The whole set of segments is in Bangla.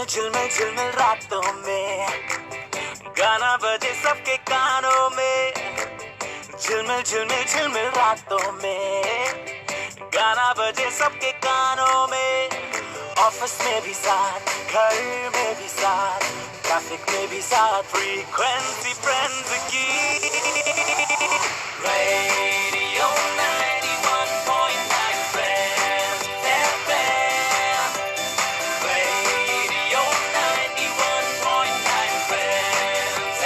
झिलमिल रातों में गाना बजे सबके कानों में। झिलमिल रातों में गाना बजे सबके कानों में। ऑफिस में भी साथ, घर में भी साथ, ट्रैफिक में भी साथ, फ्रीक्वेंसी फ्रेंड्स की। Radio 91.9 friends FM. Radio 91.9 friends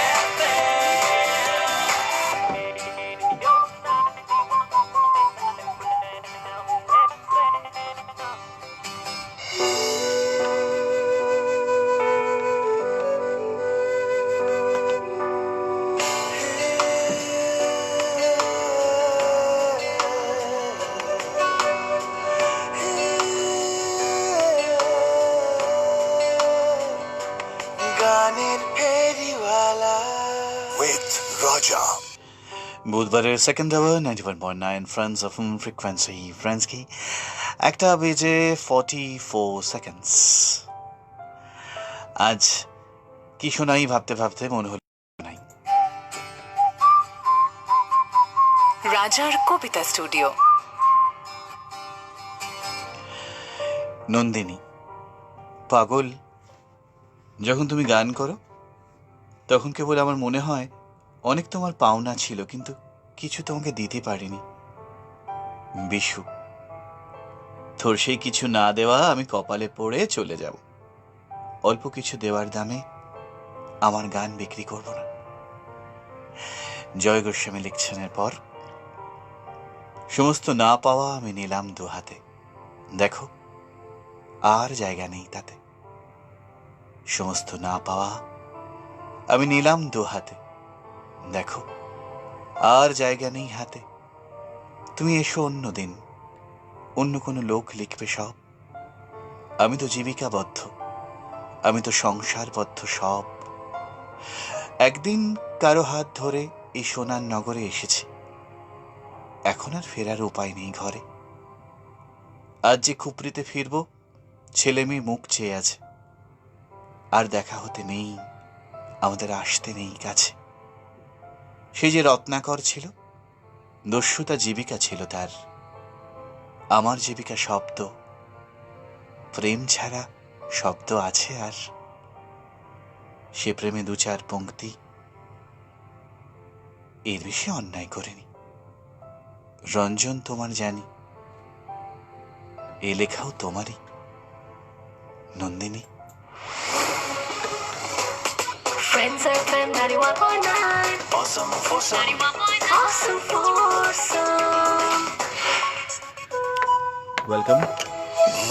বুধবারের second hour 91.9 friends of frequency friends কি একটা বেজে 44 সেকেন্ডস। আজ কি শোনাই ভাবতে ভাবতে মনে হল নাই। রাজার কবিতা স্টুডিও। নন্দিনী, পাগল, যখন তুমি গান করো তখন কেবল আমার মনে হয় অনেক তোমার পাওনা ছিল, কিন্তু কিছু তোমাকে দিতে পারিনি। বিশু, তোর সেই কিছু না দেওয়া আমি কপালে পড়ে চলে যাব। অল্প কিছু দেওয়ার দামে আমার গান বিক্রি করব না। জয় গোস্বামী লিখছেন, এরপর সমস্ত না পাওয়া আমি নিলাম দু হাতে, দেখো আর জায়গা নেই তাতে। সমস্ত না পাওয়া আমি নিলাম দু হাতে, দেখো আর জায়গা নেই হাতে। তুমি এসো অন্য দিন, অন্য কোনো লোক লিখবে সব। আমি তো জীবিকাবদ্ধ, আমি তো সংসারবদ্ধ সব। একদিন কারো হাত ধরে এই সোনার নগরে এসেছি, এখন আর ফেরার উপায় নেই ঘরে। আজ যে খুপড়িতে ফিরব, ছেলে মেয়ে মুখ চেয়ে আছে। আর দেখা হতে নেই, আমাদের আসতে নেই কাছে। সে যে রত্নাকর ছিল, দস্যুতা জীবিকা ছিল তার। আমার জীবিকা শব্দ, প্রেম ছাড়া শব্দ আছে আর? সে প্রেমে দু চার পংক্তি, এর বেশি অন্যায় করেনি। রঞ্জন তোমার জানি, এ লেখাও তোমারই Nandini. Friends FM 91.9. Awesome foursome. 91.9. Awesome foursome. Welcome.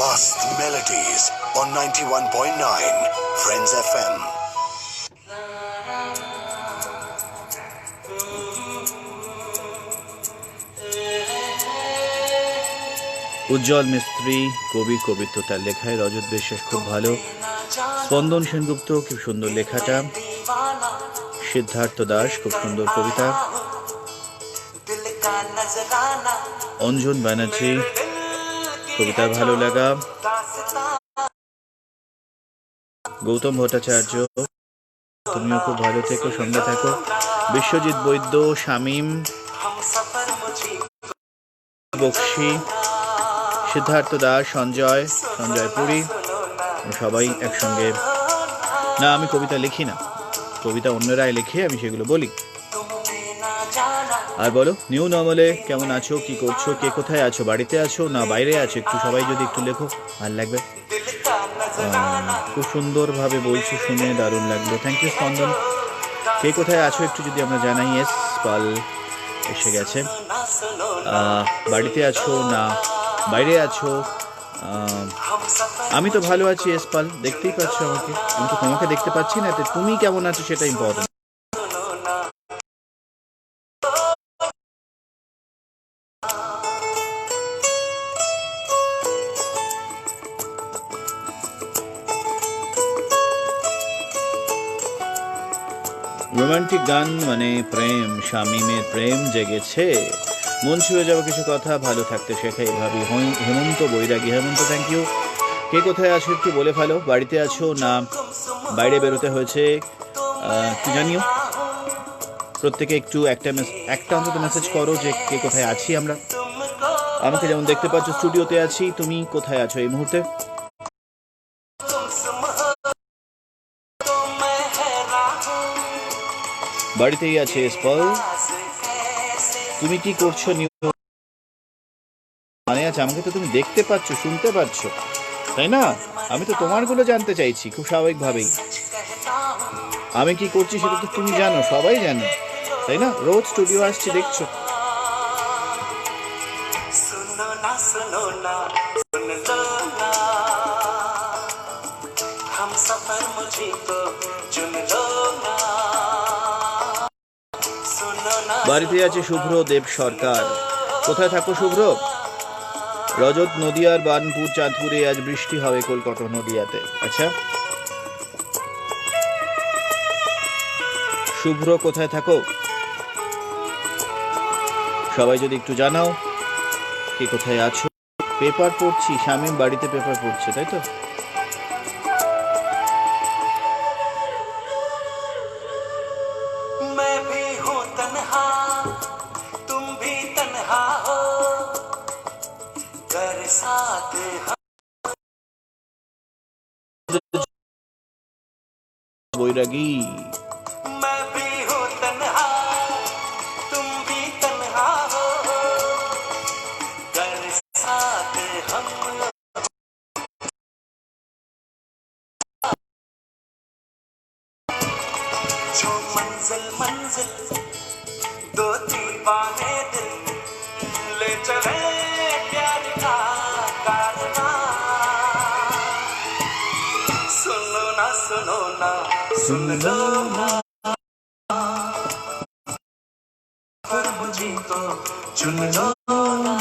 Mast Melodies on 91.9 Friends FM. উজ্জ্বল মিস্ত্রি, কবি, কবিত্বতার লেখায় রজত বিশ্বাস খুব ভালো। স্পন্দন সেনগুপ্ত, খুব সুন্দর লেখাটা। সিদ্ধার্থ দাস, খুব সুন্দর কবিতা। অঞ্জন ব্যানার্জি, কবিতা ভালো লাগা। গৌতম ভট্টাচার্য, তুমিও খুব ভালো থেকো, সঙ্গে থাকো। বিশ্বজিৎ বৈদ্য, শামীম বক্সি, সিদ্ধার্থ দাস, সঞ্জয় পুরী, সবাই একসঙ্গে। না, আমি কবিতা লিখি না, কবিতা অন্যরাই লিখে, আমি সেগুলো বলি। আর বলো, নিউ নর্মালে কেমন আছো, কি করছো, কে কোথায় আছো, বাড়িতে আছো না বাইরে আছো? একটু সবাই যদি একটু লেখো, ভালো লাগবে। খুব সুন্দরভাবে বলছো, শুনে দারুণ লাগলো, থ্যাংক ইউ স্পন্দন। কে কোথায় আছো একটু যদি আমরা জানাই। এস পাল এসে গেছে। বাড়িতে আছো না বাইরে আছো? আমি তো ভালো আছি এস পাল, দেখতেই পাচ্ছ আমাকে, আমি তো তোমাকে দেখতে পাচ্ছি না, তুমি কেমন আছো সেটা ইম্পর্টেন্ট। রোমান্টিক গান মানে প্রেম, শামীমের প্রেম জেগেছে, মন ছুঁয়ে যাওয়া কিছু কথা, ভালো থাকতে শেখা এভাবেই। হেমন্ত বৈরাগী, হেমন্ত থ্যাংক ইউ। কে কোথায় আছো একটু বলে ফেলো, বাড়িতে আছো না বাইরে বেরোতে হয়েছে, একটু জানিও। প্রত্যেকে একটু একটা অন্তত মেসেজ করো যে কে কোথায় আছি আমরা। আমাকে যেমন দেখতে পাচ্ছ স্টুডিওতে আছি, তুমি কোথায় আছো এই মুহূর্তে? বাড়িতেই আছে স্পল, তুমি কি করছো? মানে আছে, আমাকে তো তুমি দেখতে পাচ্ছ, শুনতে পাচ্ছ, তাই না? আমি তো তোমারগুলো জানতে চাইছি খুব স্বাভাবিকভাবেই। আমি কি করছি সেটা তো তুমি জানো, সবাই জানো, তাই না? রোজ স্টুডিও আসছি, দেখছো। বাড়িতে আছে শুভ্র দেব সরকার। কোথায় থাকো শুভ্র? রজত নদিয়ার বানপুর চাঁদপুরে আজ বৃষ্টি হবে, কলকাতা নদিয়াতে। আচ্ছা শুভ্র কোথায় থাকো সবাই যদি একটু জানাও কে কোথায় আছো। পেপার পড়ছি, শামীম বাড়িতে পেপার পড়ছে, তাই তো? বৈরাগী मंजिल मंजिल दो दीवाने दिल ले चले प्यार का कारवां। सुनो ना सुन लो ना पर मुझे तो चुन लो ना।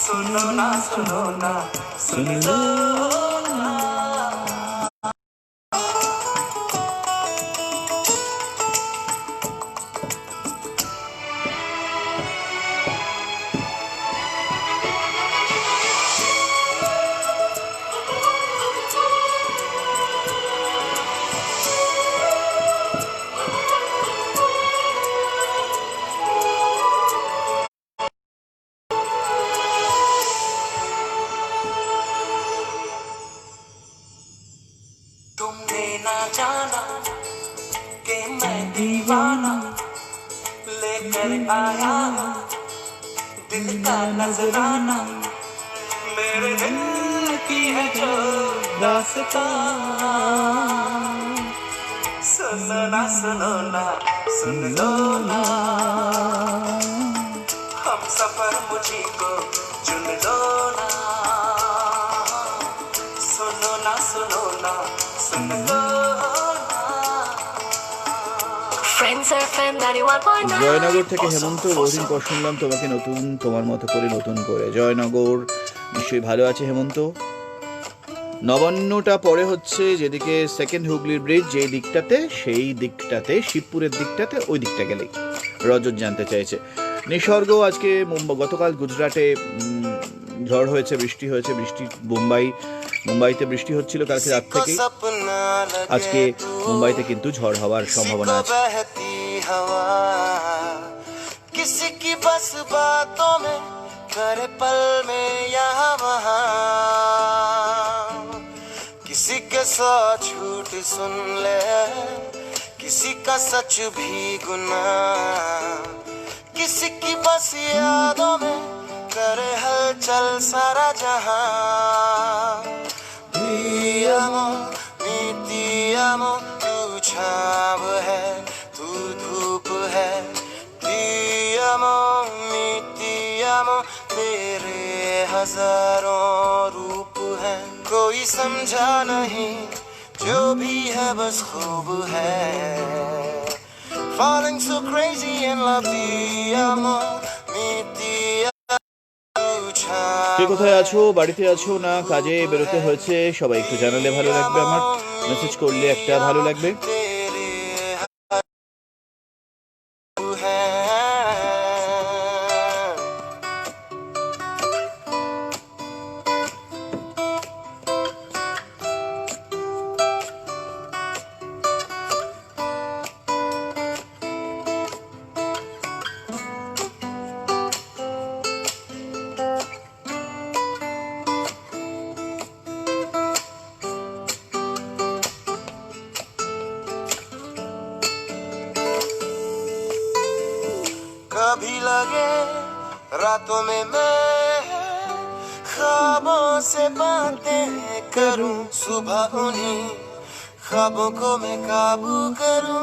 सुनो ना सुन लो। तुमने ना जाना कि मैं दीवाना लेकर आया दिल का नजराना। मेरे दिल की है जो दास्तां। सुनो ना सुन लो ना हम सफर मुझी को चुन लो ना। सुनो ना सुन लो ना। Friends FM 91.9 জয়নগর থেকে হেমন্ত, বহুদিন পর শুনলাম তোমাকে নতুন, তোমার মতো করে নতুন করে। জয়নগর নিশ্চয়ই ভালো আছে হেমন্ত। নবান্নটা পরে হচ্ছে যেদিকে সেকেন্ড হুগলির ব্রিজ, যেই দিকটাতে, সেই দিকটাতে, শিবপুরের দিকটাতে, ওই দিকটা গেলেই। রজত জানতে চাইছে। নিসর্গ আজকে গতকাল গুজরাটে ঝড় হয়েছে, বৃষ্টি হয়েছে, মুম্বাইতে বৃষ্টি হচ্ছিল কালকে রাত থেকে। আজকে মুম্বাইতে কিন্তু ঝড় হওয়ার সম্ভাবনা আছে। किसी की बस बातों में करे पल में यहाँ वहाँ। किसी के साथ झूठ सुन ले, किसी का सच भी गुनाह। किसी की बस यादों में करे हलचल सारा जहां। मीतियामो तू छाव है, तू धूप है। मीतियामो तेरे हजारों रूप हैं। कोई समझा नहीं जो भी है बस खूब है। Falling so crazy in love, amo, কে কোথায় আছো? বাড়িতে আছো না কাজে বেরোতে হয়েছে? সবাই একটু জানালে ভালো লাগবে, আমার মেসেজ করলে একটা ভালো লাগবে। कभी लगे रातों में मैं ख्वाबों से बातें करूं, सुबह उन्हीं ख्वाबों को मैं काबू करूं।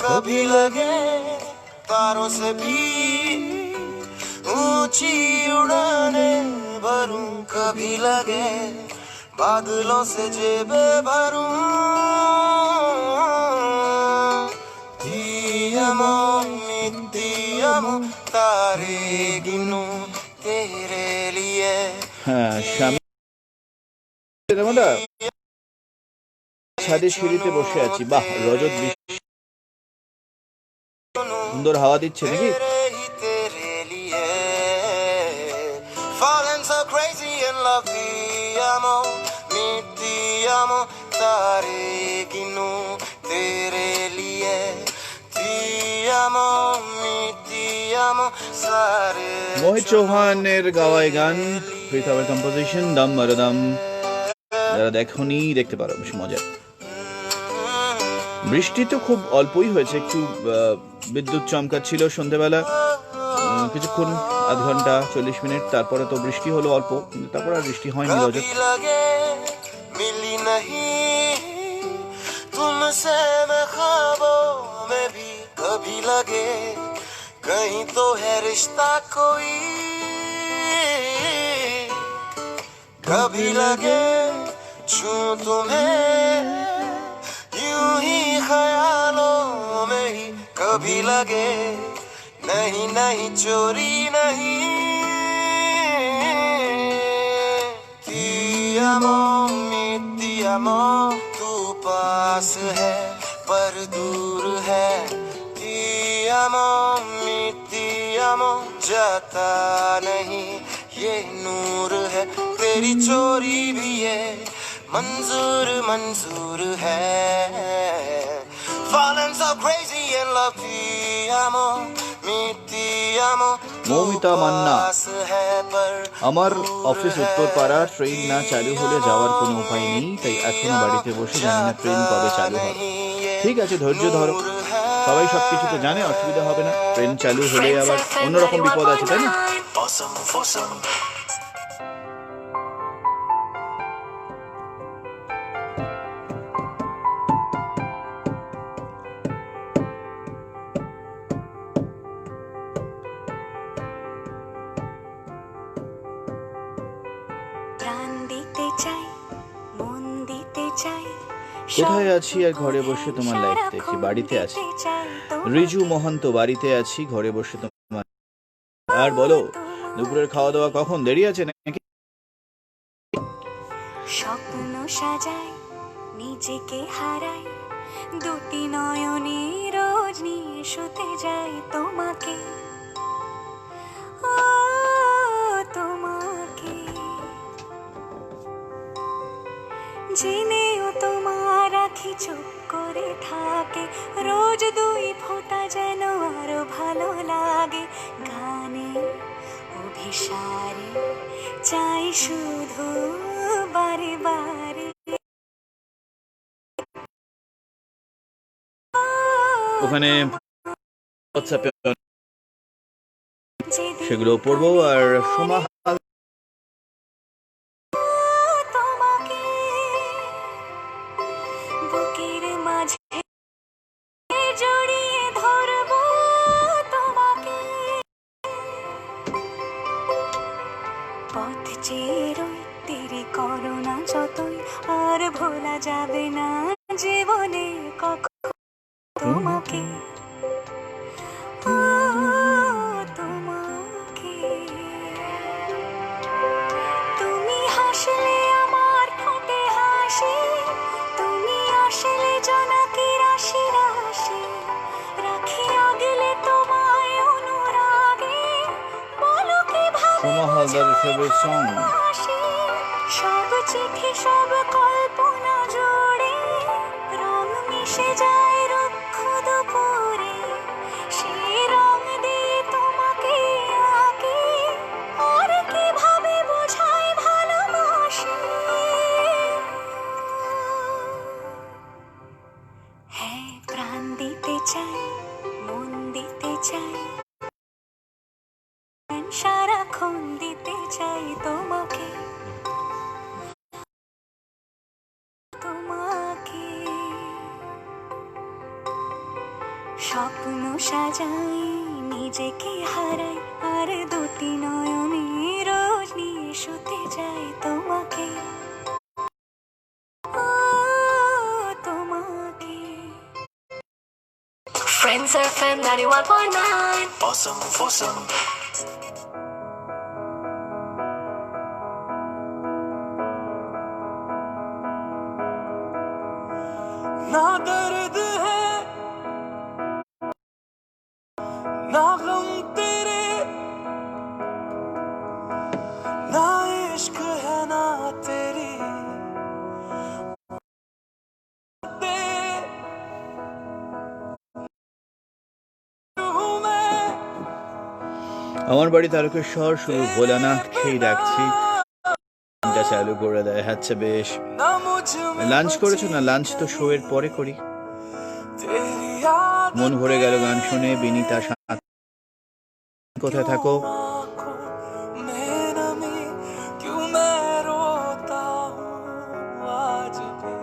कभी लगे तारों से भी ऊंची उड़ाने भरूं, कभी लगे बादलों से जेबे भरूं। दियमो नित्यमो तारे गिनूं तेरे लिए। হ্যাঁ, আমরা ছাদে সিঁড়িতে বসে আছি। বাহ, রজত বৃষ্টি, সুন্দর হাওয়া দিচ্ছে নাকি? तेरे लिए falling so crazy in love, दियमो नित्यमो तारे गिनूं तेरे लिए। दियमो नित्यमो सारे মোহিত চৌহানের গাওয়ায় গান, পৃথিবীর কম্পোজিশন, দাম মারদাম। যারা দেখোনি দেখতে পারো, বেশ মজা। বৃষ্টি তো খুব অল্পই হয়েছে, একটু বিদ্যুৎ চমকাচ্ছিল সন্ধ্যেবেলা কিছুক্ষণ, আধ ঘন্টা 40 মিনিট, তারপরে তো বৃষ্টি হলো অল্প, কিন্তু তারপর আর বৃষ্টি হয়নি। রজত कभी लगे मिली नहीं तुमसे मैं ख्वाबों में भी, कभी लगे कहीं तो है रिश्ता कोई, कभी लगे छू तुम्हें यूं ही ख्यालों में ही, कभी लगे नहीं नहीं चोरी नहीं। दियमो नित्यमो तू पास है पर दूर है, दियमो नित्यमो जाता नहीं ये नूर है, तेरी चोरी भी ये मंजूर मंजूर है। Falling so crazy in love, दियमो नित्यमो Moumita Manna, আমার অফিস উত্তরপাড়া, ট্রেন না চালু হলে যাওয়ার কোনো উপায় নেই, তাই এখনো বাড়িতে বসে জানি না ট্রেন কবে চালু হবে। ঠিক আছে, ধৈর্য ধরো, সবাই সবকিছু তো জানে, অসুবিধা হবে না। ট্রেন চালু হলে আবার অন্যরকম বিপদ আছে, তাই না? Awesome, awesome. প্রাণ দিতে চাই, মন দিতে চাই, কোথায় আছি আর ঘরে বসে তোমার লাইফ দেখি। বাড়িতে আছি, রিজু মহন্ত বাড়িতে আছি, ঘরে বসে তোমার। আর বলো, দুপুরের খাওয়া দাওয়া কখন? দেরি আছে নাকি? স্বপ্ন সাজাই, নিজেকে হারাই, দুটি নয়নে রোজ নিয়ে শুতে যাই তোমাকে, ও তোমাকে। জেনেও তোমার আখি চুপ করে থাকে, রোজ দুই ফোঁটা যেন আরো ভালো লাগে। গানে অভিসারে চাই শুধু বারে বারে। ওখানে হোয়াটসঅ্যাপে সেগুলো পড়বো। আর সোমা তোমাকে বুকের মাঝে জড়িয়ে ধরবো তোমাকে, পথ চেয়ে রই তেরি করোনা যতই, আর ভোলা যাবে না জীবনে কখনো তোমাকে, ও তোমাকে। তুমি হাসলে আমার ঠোঁটে হাসি, তুমি আসলে জোনাকি রাশি রাশি, রাখি আগলে তোমায় অনুরাগে, বলো কিভাবে সোমা হালদার ফেভারিট সং। হাসি, সব চিঠি সব কল্পনা জুড়ে রং মিশে যায় রুক্ষ দুপুরে, সেই রং দিয়ে তোমাকে আঁকি, আর কিভাবে বোঝাই ভালোবাসি। হ্যাঁ, প্রাণ দিতে চাই, মন দিতে চাই, সারাক্ষণ দিতে চাই তোমাকে, তোমাকে। স্বপ্ন সাজাই, নিজেকে হারাই, আর দুটি নয়নে রোজ নিয়ে শুতে যাই তোমাকে, ও তোমাকে। Friends FM 91.9. Awesome, foursome. ना दर्द है ना गम तेरे, ना इश्क है ना तेरी हूँ मैं। আমার বাড়ি তারকেশ্বর, শুধু ভোলানাথ খেয়ে রাখছি, এটা চালু করে দেয়। আচ্ছা বেশ, ना मुझ में লাঞ্চ করেছো না? লাঞ্চ তো শো এর পরে করি। तेरी याद মন ভরে গেল গান শুনে। বিনীতা সাঁত, কোথায় থাকো? आँखों में नमी, क्यों मैं रोता हूँ आज भी,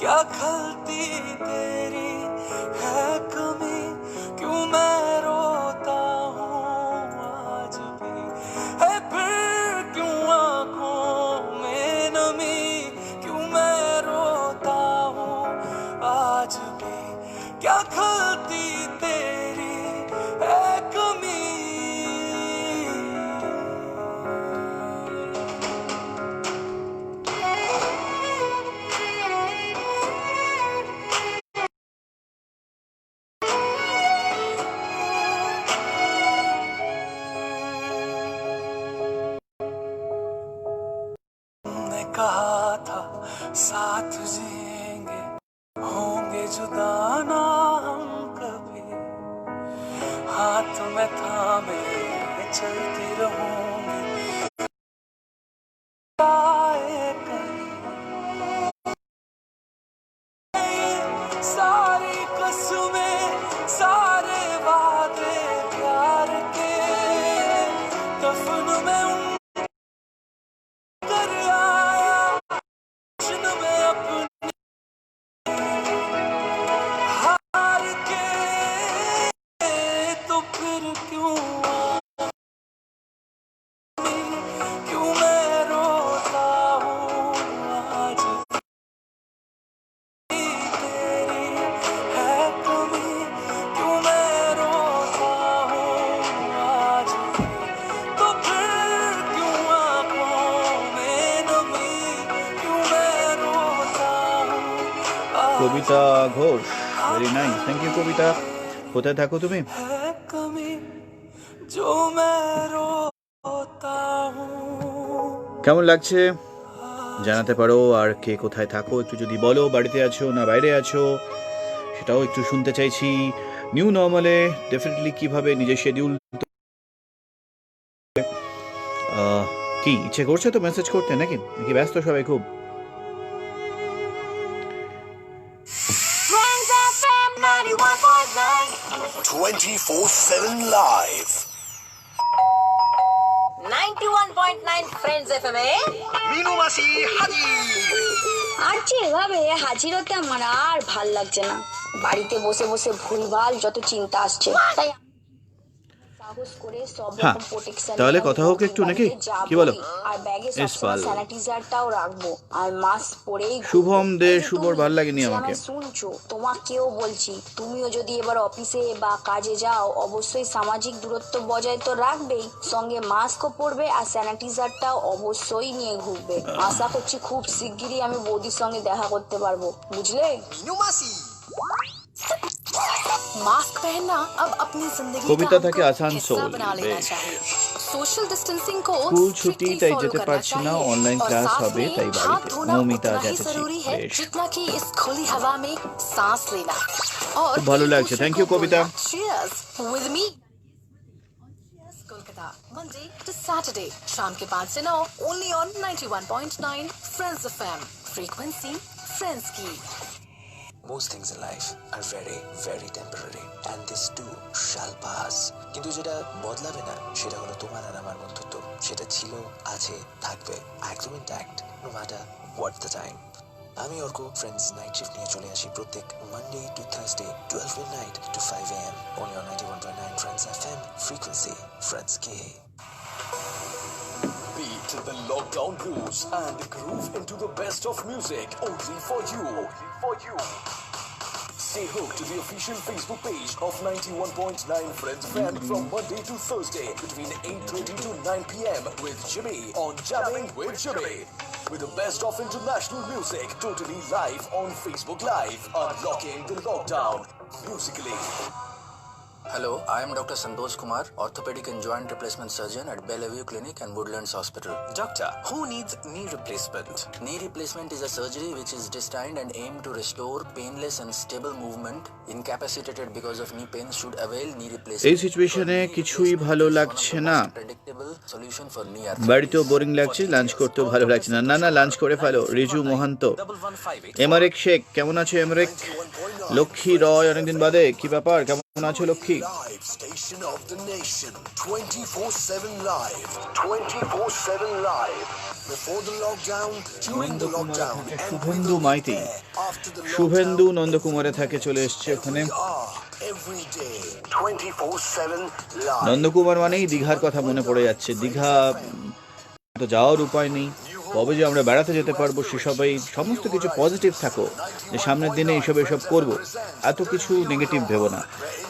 क्या खलती तेरी है कमी, क्यों मैं रोता हूँ आज भी, है फिर क्यों आँखों में नमी, क्यों मैं रोता हूँ आज भी, क्या खलती तेरी है कमी। तुमने कहा था साथ जिएंगे, होंगे जुदा ना हम कभी, हाथ में थामे चलती रहूंगी, आए कहीं सारी कसमें सारे वादे प्यार के, दफन में उन कर आया, जश्न में अपने हार के, तो फिर क्यों क्यों मैं रोता हूँ आज भी, तेरी है कमी, क्यों मैं रोता हूँ आज भी, तो फिर क्यों आँखों में नमी, क्यों मैं रोता हूँ आज Kabita Ghosh, very nice, thank you Kabita. কোথায় থাকো তুমি? है कमी, जो मैं रोता हूँ। কেমন লাগছে জানাতে পারো। আর কে কোথায় থাকো একটু যদি বলো, বাড়িতে আছো না বাইরে আছো সেটাও একটু শুনতে চাইছি। নিউ নর্মালে ডেফিনেটলি কিভাবে নিজের শিডিউল, কি ইচ্ছে করছে তো মেসেজ করতে, নাকি নাকি ব্যস্ত সবাই খুব? Friends FM 91.9. 24/7 live. 91.9 Friends FM এ মিনু মাসি হাজির। আর যে এভাবে হাজির হতে আমার আর ভাল লাগছে না। বাড়িতে বসে বসে ভুলভাল যত চিন্তা আসছে, তাই সাহস করে সব হ্যাঁ, রকম প্রোটেকশন তাহলে কথা হোক একটু নাকি? কি বলো? আর ব্যাগে ইসপাল। সব স্যানিটাইজারটাও রাখবো, আর মাস্ক পরেই ঘুরবো। শুভম দে, এই যে শুভর তুমি ভাল লাগেনি যে আমাকে। আমায় শুনছো, তোমাকেও বলছি, তুমিও যদি এবার অফিসে বা কাজে যাও, অবশ্যই সামাজিক দূরত্ব বজায় তো রাখবেই, সঙ্গে মাস্কও পরবে আর স্যানিটাইজারটাও অবশ্যই নিয়ে ঘুরবে। আশা করছি খুব শিগগিরই আমি বৌদির সঙ্গে দেখা করতে পারবো, বুঝলে? মিনু মাসি मास्क पहनना अब अपनी जिंदगी কবিতা का থাকে हमको আসানসোল, हिस्सा बना लेना বেশ। चाहिए। सोशल डिस्टेंसिंग को স্কুল ছুটি, strictly তাই follow যেতে करना পারছি না, चाहिए। অনলাইন और ক্লাস साथ হবে, में তাই हाथ বাড়িতে। धोना মৌমিতা उतना ही যাচ্ছে, जरूरी है বেশ। जितना कि इस खुली हवा में सांस लेना। और খুব ভালো एक লাগছে, दूसरे থ্যাংক को ইউ কবিতা। बोलना cheers with me। Kolkata Monday to Saturday शाम के 5 से 9 only on 91.9 friends FM, frequency friends की। Most things in life are very, very temporary, and this too shall pass. কিন্তু যেটা বদলাবে না সেটা হলো তোমার আর আমার বন্ধুত্ব। সেটা ছিল, আছে, থাকবে একদম intact, no matter what the time. আমি অর্ক ফ্রেন্ডস নাইট শিফট নিয়ে চলে আসি প্রত্যেক Monday to Thursday 12 midnight to 5 AM only on 91.9 Friends FM frequency Friends K. Beat the lockdown blues and groove into the best of music only for you. Stay hooked to the official Facebook page of 91.9 Friends FM from Monday to Thursday between 8:30 to 9 PM with Jimmy on Jamming with Jimmy. With the best of international music totally live on Facebook Live, unlocking the lockdown musically. Hello, I am Dr. Santosh Kumar, orthopedic and joint replacement surgeon at Bellevue Clinic and Woodlands Hospital. Doctor, who needs knee replacement? Knee replacement is a surgery which is destined and aimed to restore painless and stable movement. Incapacitated because of knee pain should avail knee replacement. এই সিচুয়েশনে কিছুই ভালো লাগছে না। Predictable solution for knee বাড়িতেও বোরিং লাগছে, লাঞ্চ করতেও ভালো লাগছে না। না লাঞ্চ করে ফেলো। রিজু মোহান্ত, এমারেক শেখ, কেমন আছো এমারেক? লক্ষ্মী রয়, অনেকদিন বাদে, কি ব্যাপার, কেমন আছো Lakshmi? Live station of the nation, 24/7 live, 24/7 live. Before the lockdown, during the lockdown, and Suvendu Maiti, after the Suvendu নন্দকুমারে থাকে, চলে এসছে ওখানে। every day, 24/7 live. নন্দকুমার মানেই দীঘার কথা মনে পড়ে যাচ্ছে। দীঘা তো যাওয়ার উপায় নেই, কবে যে আমরা বেড়াতে যেতে পারবো সেসবই। সমস্ত কিছু পজিটিভ থাকো যে সামনের দিনে এসব করব, এত কিছু নেগেটিভ ভেবো না,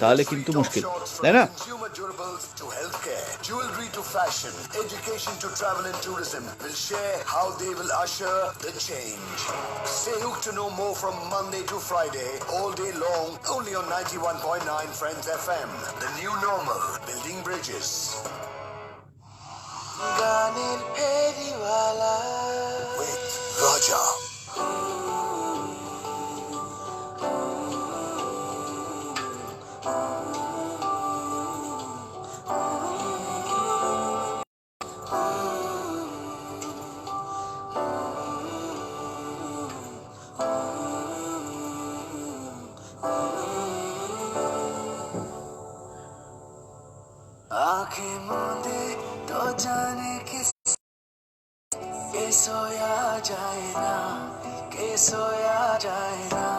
তাহলে কিন্তু মুশকিল, তাই না? Consumer durables to healthcare, jewelry to fashion, education to travel and tourism will share how they will usher the change. Stay hooked to know more from Monday to Friday, all day long, only on 91.9 Friends FM. The new normal, building bridges. গানের ফেরিওয়ালা With Raja. आंखें मूंदे तो जाने किस के सोया जाए ना, के सोया जाए ना।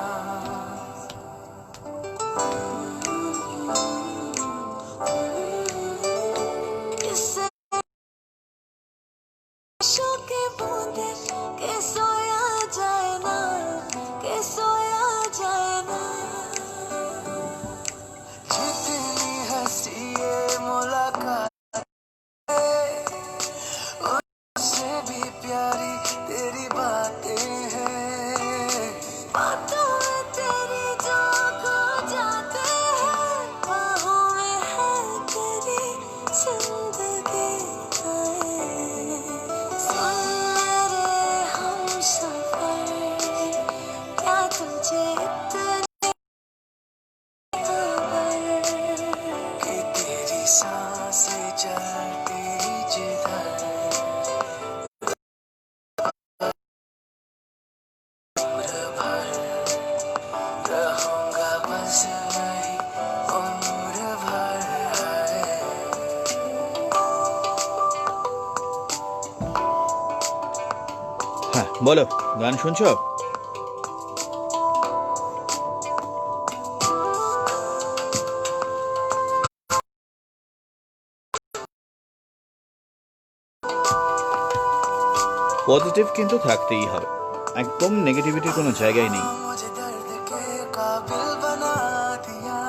इससे आंसू के बूंदे के सोया जाए ना, के सोया जाए ना। जितनी हंसी ये मुलाकात उससे भी प्यारी तेरी बातें हैं। बातों में तेरी जो खो जाते हैं, बाहों में है तेरी जिंदगी। सुन मेरे हमसफर, क्या तुझे इतनी खबर कि तेरी सांसें चलती जिधर उम्र भर रहूंगा बस वही उम्र भर। হ্যাঁ বলো, গান শুনছো? পজিটিভ কিন্তু থাকতেই হবে, একদম নেগেটিভিটির কোনো জায়গায় নেই। मुझे दर्द के काबिल बना दिया,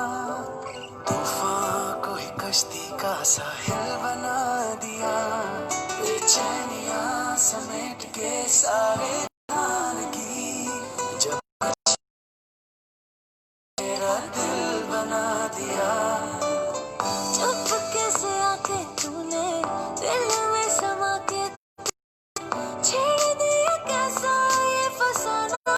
तूफान को ही कश्ती का साहिल बना दिया। बेचैनियां समेट के सारे जान की जब मेरा दिल बना दिया। चुपके से आके तूने दिल में समा के छेड़ दिया कैसा ये फसाना।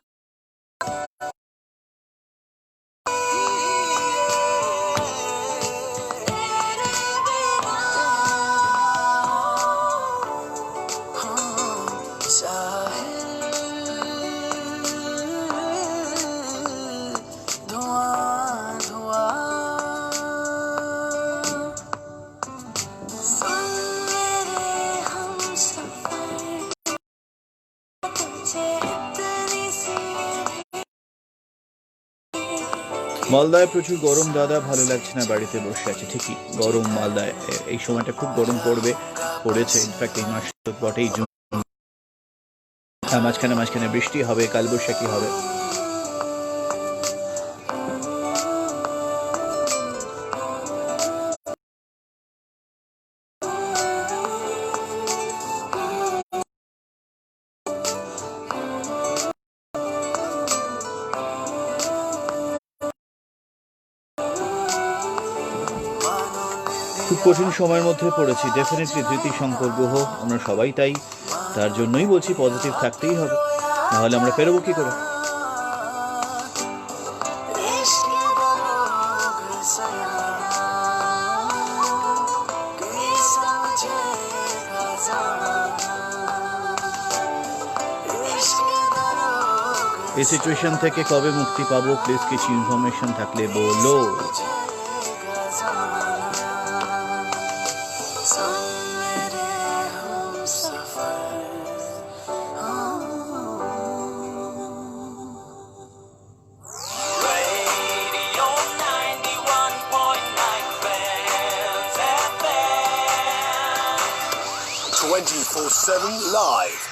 মালদায় প্রচুর গরম দাদা, ভালো লাগছে না, বাড়িতে বসে আছে। ঠিকই, গরম মালদায় এই সময়টা খুব গরম পড়েছে। ইনফ্যাক্ট এই মাস তো বটেই, জুন। মাঝখানে বৃষ্টি হবে, কালবৈশাখী হবে। খুব কঠিন সময়ের মধ্যে পড়েছি, ডেফিনেটলি। ধৃতি, শঙ্কর, গ্রহ, আমরা সবাই তাই। তার জন্যই বলছি পজিটিভ থাকতেই হবে, নাহলে আমরা পেরোবো কি করে? এই সিচুয়েশন থেকে কবে মুক্তি পাবো? প্লিজ কিছু ইনফরমেশন থাকলে বলো। Live.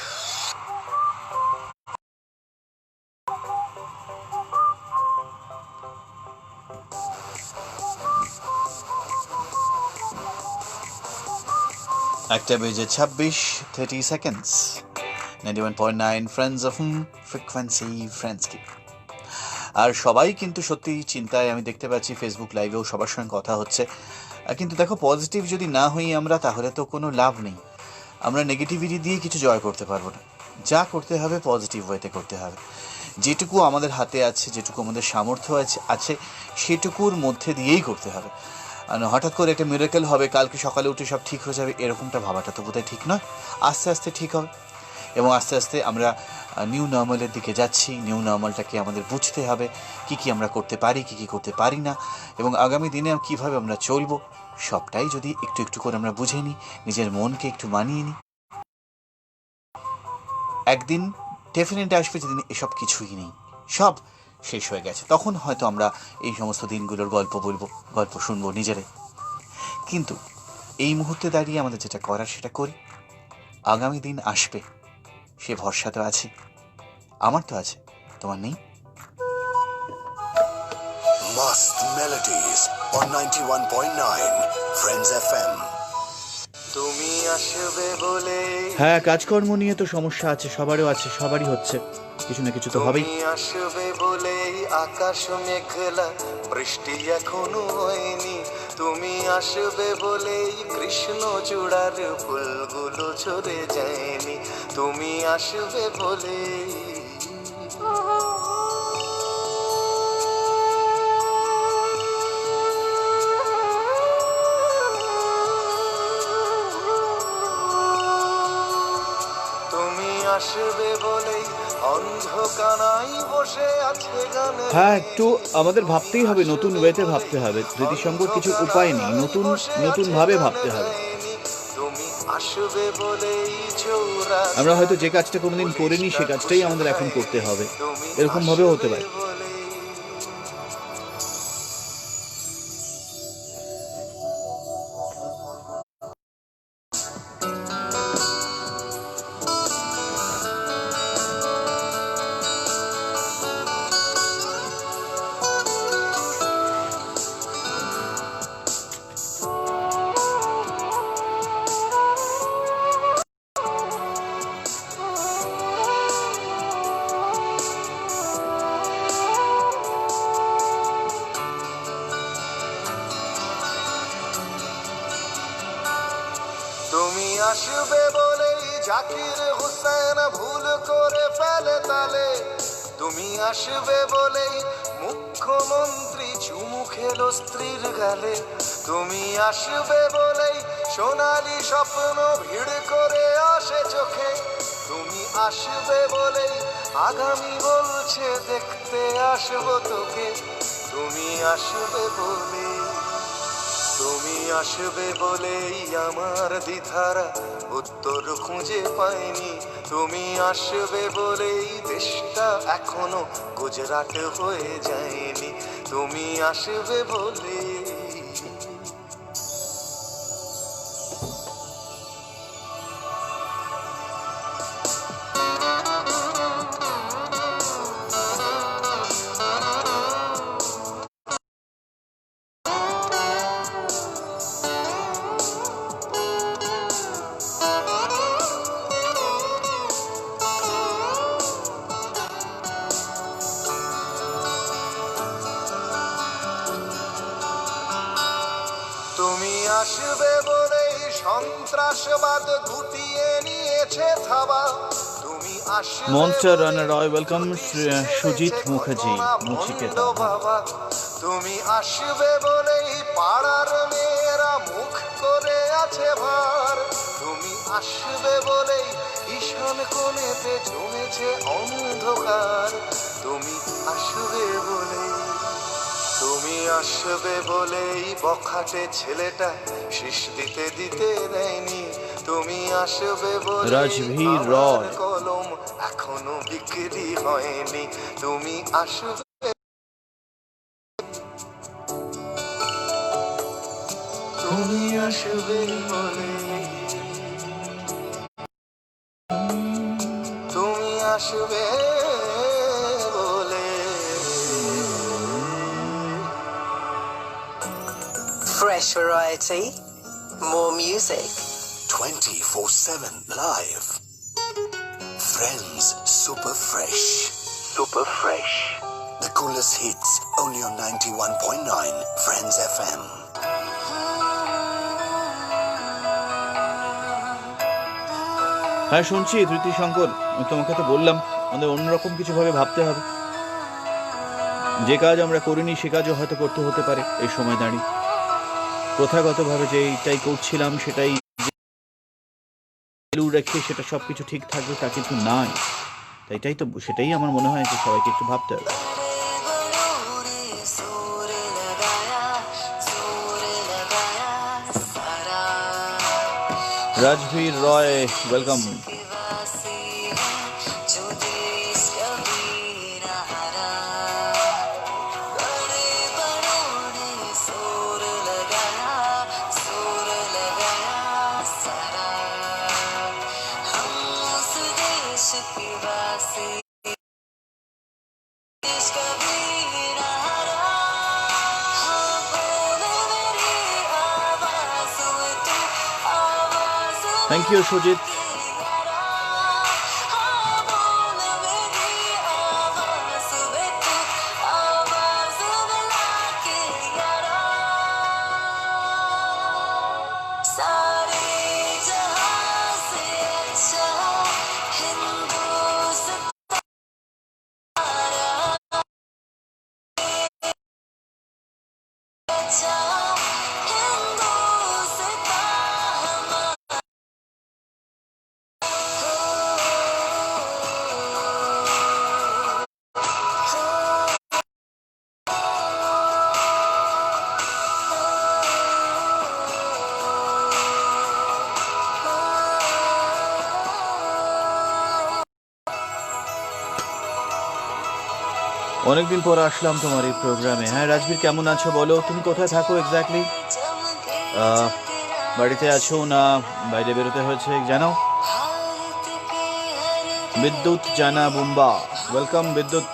একটা বেজে 26:30 seconds 91.9 friends of frequency friends কি। আর সবাই কিন্তু সত্যি চিন্তায়, আমি দেখতে পাচ্ছি ফেসবুক লাইভেও সবার সঙ্গে কথা হচ্ছে। কিন্তু দেখো, পজিটিভ যদি না হই আমরা, তাহলে তো কোনো লাভ নেই। আমরা নেগেটিভিটি দিয়ে কিছু জয় করতে পারবো না। যা করতে হবে পজিটিভ ওয়েতে করতে হবে। যেটুকু আমাদের হাতে আছে, যেটুকু আমাদের সামর্থ্য আছে, সেটুকুর মধ্যে দিয়েই করতে হবে। আর হঠাৎ করে একটা মিরাকেল হবে, কালকে সকালে উঠে সব ঠিক হয়ে যাবে, এরকমটা ভাবাটা তো বোধহয় ঠিক নয়। আস্তে আস্তে ঠিক হবে, এবং আস্তে আস্তে আমরা নিউ নর্মালের দিকে যাচ্ছি। নিউ নর্মালটাকে আমাদের বুঝতে হবে, কি আমরা করতে পারি, কি করতে পারি না, এবং আগামী দিনে কীভাবে আমরা চলবো, সবটাই যদি একটু একটু করে আমরা বুঝে নিই, নিজের মনকে একটু মানিয়ে নিই, একদিন ডেফিনেট আসবে যেদিন এসব কিছুই নেই, সব শেষ হয়ে গেছে। তখন হয়তো আমরা এই সমস্ত দিনগুলোর গল্প শুনবো নিজেরাই। কিন্তু এই মুহূর্তে দাঁড়িয়ে আমাদের যেটা করার সেটা করি। আগামী দিন আসবে সে ভরসা তো আছে, আমার তো আছে, তোমার নেই? Mast Melodies on 91.9 Friends FM. তুমি আসবে বলে, হ্যাঁ, কাজকর্ম নিয়ে তো সমস্যা আছে, সবারই হচ্ছে, কিছু না কিছু তো হবেই। তুমি আসবে বলেই আকাশ মেঘলা, বৃষ্টি এখনো হয়নি। তুমি আসবে বলেই কৃষ্ণ চূড়ার ফুলগুলো ঝরে যায়নি। তুমি আসবে বলেই আসবে বলেই অন্ধকানাই বসে আছে গানে। হ্যাঁ, একটু আমাদের ভাবতেই হবে, নতুন ওয়েতে ভাবতে হবে। ধৃতিসঙ্গর কিছু উপায় নেই, নতুন ভাবে ভাবতে হবে। তুমি আসবে বলেই চৌরা, আমরা হয়তো যে কাজটা কোনোদিন করিনি সে কাজটাই আমাদের এখন করতে হবে, এরকম ভাবেও হতে পারে। তুমি আসবে বলেই জাকির হুসেন ভুল করে ফেলে তালে। তুমি আসবে বলেই মুখ্যমন্ত্রী চুমু খেলো স্ত্রীর গালে। তুমি আসবে বলেই সোনালি স্বপ্ন ভিড় করে আসে চোখে। তুমি আসবে বলেই আগামী বলছে দেখতে আসবো তোকে। তুমি আসবে বলেই, তুমি আসবে বলেই আমার দ্বিধারা উত্তর খুঁজে পাইনি। তুমি আসবে বলেই দেশটা এখনো গুজরাট হয়ে যায়নি। তুমি আসবে বলে। তুমি আসবে বলেই সন্ত্রাসবাদ গুটিয়ে নিয়েছে থাবা। তুমি আসবে Monster Runner Roy, welcome Shujit Mukherjee, Muchiketa. বাবা, তুমি আসবে বলেই পাড়ার মেয়েরা মুখ করে আছে ভার। তুমি আসবে বলেই ঈশান কোণেতে জমেছে অন্ধকার। তুমি আসবে বলেই, তুমি আসবে বলেই বখাটে ছেলেটা শীষ দিতে দিতে দেয়নি। তুমি আসবে বলে রাজভীর রয়। কলম এখনো বিক্রি হয়নি। তুমি আসবে, তুমি আসবে বলে, তুমি আসবে বলে। Fresh variety, more music. 24/7 live. Friends Super Fresh. Super Fresh. The coolest hits only on 91.9 Friends FM. হ্যাঁ শুনছি ধৃতি শঙ্কর, আমি তোমাকে তো বললাম আমাদের অন্যরকম কিছু ভাবে ভাবতে হবে। যে কাজ আমরা করিনি সে কাজও হয়তো করতে হতে পারে এই সময় দাঁড়িয়ে। প্রথাগতভাবে যে এইটাই করছিলাম সেটাই রেখে সেটা সবকিছু ঠিক থাকবে তা কিন্তু নয়। তাইটাই তো, সেটাই আমার মনে হয় যে সবাইকে একটু ভাবতে হবে। রাজভীর রয়, ওয়েলকাম। Thank you, Shujit. অনেকদিন পর আসলাম তোমার এই প্রোগ্রামে। হ্যাঁ রাজবীর, কেমন আছো বলো? তুমি কোথায় থাকো এক্স্যাক্টলি? বাড়িতে আছো না বাইরে বেরোতে হয়েছে জানাও। বিদ্যুৎ জানা বুম্বা, ওয়েলকাম বিদ্যুৎ।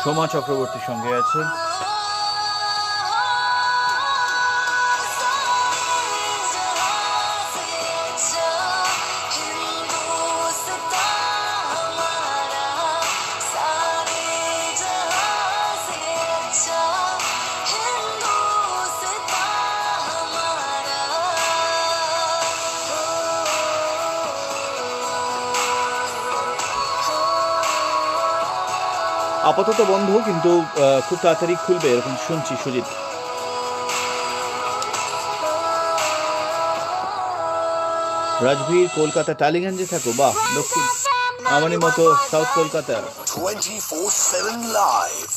সোমা চক্রবর্তী সঙ্গে আছে। আপাতত বন্ধ, কিন্তু খুব তাড়াতাড়ি খুলবে এরকম শুনছি সুজিত। রাজবীর কলকাতা টালিগঞ্জে থাকো, বাহ, দক্ষিণ আমারই মতো সাউথ কলকাতা। 24/7 live.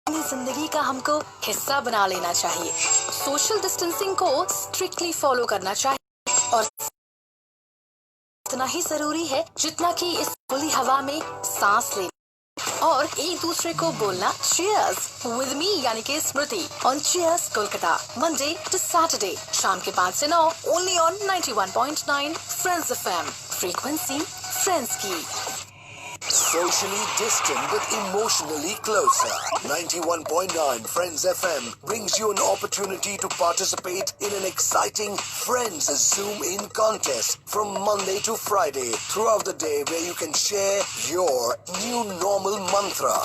अपनी जिंदगी का हमको हिस्सा बना लेना चाहिए। सोशल डिस्टेंसिंग को स्ट्रिक्टली फॉलो करना चाहिए और इतना ही जरूरी है जितना कि इस खुली हवा में सांस लेना और एक दूसरे को बोलना चीयर्स विद मी यानी कि Smriti on cheers Kolkata Monday to Saturday शाम के 5 से 9 only on 91.9 friends FM, frequency friends की। Socially distant but emotionally closer. 91.9 Friends FM brings you an opportunity to participate in an exciting Friends Zoom In contest from Monday to Friday throughout the day, where you can share your new normal mantra.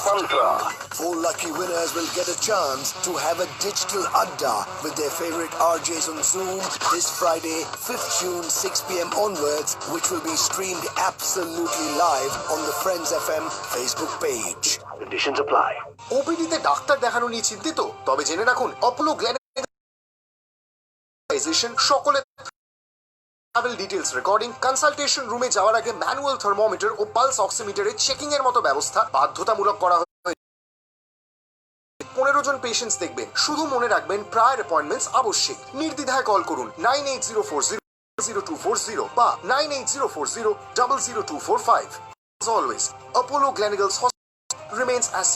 4 lucky winners will get a chance to have a digital adda with their favorite RJs on Zoom this Friday, 5th June, 6 p.m. onwards, which will be streamed absolutely live on the Friends FM Facebook page. Conditions apply. OPD তে ডাক্তার দেখানো নিয়ে চিন্তিত? তবে জেনে রাখুন অপোলো গ্ল্যান্ডাইজেশন সকলে ট্রাভেল ডিটেইলস রেকর্ডিং, কনসালটেশন রুমে যাওয়ার আগে ম্যানুয়াল থার্মোমিটার ও পালস অক্সিমিটারে চেকিং এর মতো ব্যবস্থা বাধ্যতামূলক করা হয়েছে। 15 জন পেশেন্টস দেখবেন। শুধু মনে রাখবেন প্রায়র অ্যাপয়েন্টমেন্টস আবশ্যক। নির্দ্বিধায় কল করুন 9804000240 বা 9804000245. As always, Apollo Gleneagles Hospital remains as